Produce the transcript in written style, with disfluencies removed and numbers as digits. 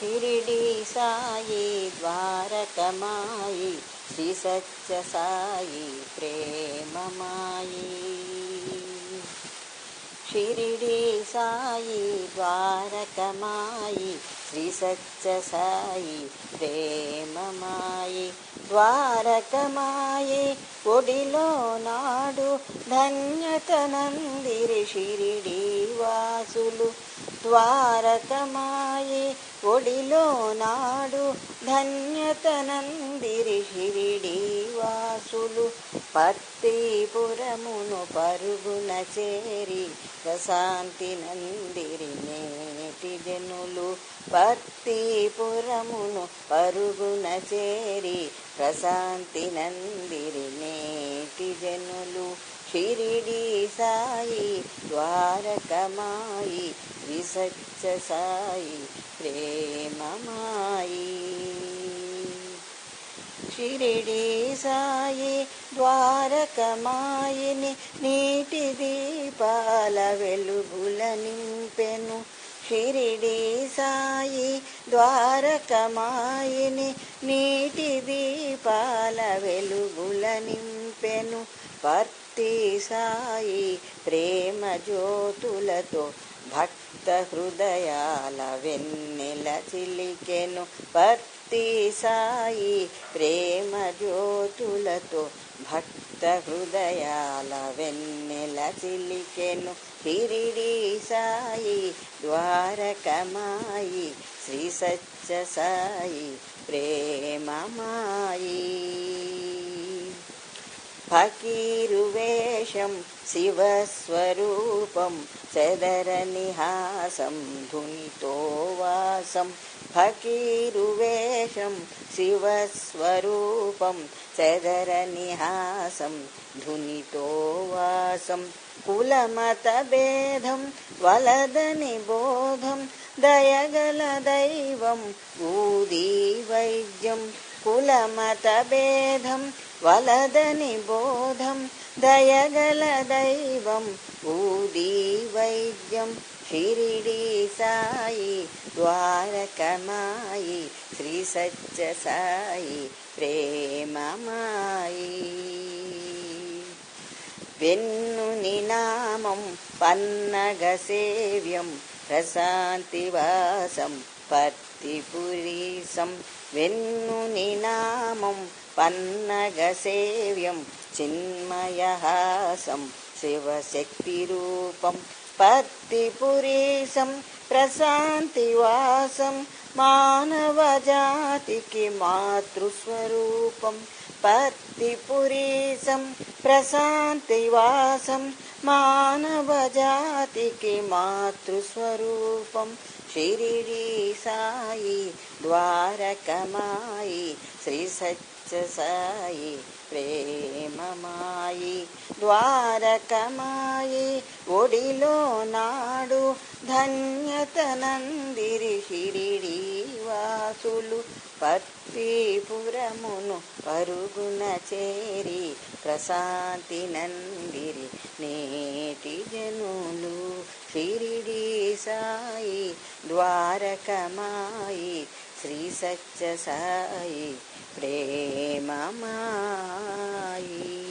షిరిడి సాయి ద్వారకమాయి శ్రీ సత్య సాయి ప్రేమమాయి. షిరిడి సాయి ద్వారకమాయి శ్రీ సత్య సాయి ప్రేమమాయి. ద్వారకమాయి ఒడిలో నాడు ధన్యతనందిరి షిరిడి వాసులు. ద్వారకమాయి ఒడిలో నాడు ధన్యతనందిరి షిరిడి వాసులు. పత్తిపురమును పరుగున చేరి ప్రశాంతి నందిరి నేటి జనులు. పత్తిపురమును పరుగున చేరి ప్రశాంతి నందిరి నేటి జనులు. షిరిడి సాయి ద్వారకమాయి శ్రీ సత్య సాయి ప్రేమమాయి. షిరిడి సాయి ద్వారకమాయిని నీటి దీపాల వెలుగుల నింపెను. షిరిడి సాయి ద్వారకమాయిని నీటి దీపాల వెలుగుల నింపెను. పత్తి సాయి ప్రేమ జ్యోతులతో భక్త హృదయాల వెన్నెల చిలికెను. పత్తి సాయి ప్రేమ జ్యోతులతో భక్త హృదయాల వెన్నెల చిలికెను. షిరిడి సాయి ద్వారకమాయి శ్రీ సత్య సాయి ప్రేమమాయి. ఫకీరు వేషం శివస్వరూపం చెదరని హాసం ధునితో వాసం. ఫకీరు వేషం శివస్వరూపం చెదరని హాసం ధునితో వాసం. కులమత భేదం వలదని బోధం దయగల దైవం ఊది వైద్యం. కులమత భేదం వలదని బోధం దయగల దైవం ఊది వైద్యం. షిరిడి సాయి ద్వారకమాయి శ్రీ సత్య సాయి ప్రేమమాయి. వెన్నుని నామం పన్నగ సేవ్యం ప్రశాంతివాసం పత్తిపురీసం. వెన్నుని నామం పన్నగ సేవ్యం చిన్మయహాసం శివశక్తి రూపం. పత్తిపురీసం ప్రశాంతివాసం మానవ జాతికి మాతృస్వరూపం. పత్తిపురీసం ప్రశాంతివాసం మానవ జాతికి మాతృస్వరూపం. షిరిడి సాయి ద్వారకమాయి శ్రీ సత్య సాయి ప్రేమమాయి. ద్వారకమాయి ఒడిలో నాడు ధన్యతనందిరి షిరిడి వాసులు. పత్తిపురమును పరుగున చేరి ప్రశాంతి నందిరి నేటి జనులు. షిరిడి సాయి ద్వారకమాయి శ్రీ సత్య సాయి ప్రేమమాయి.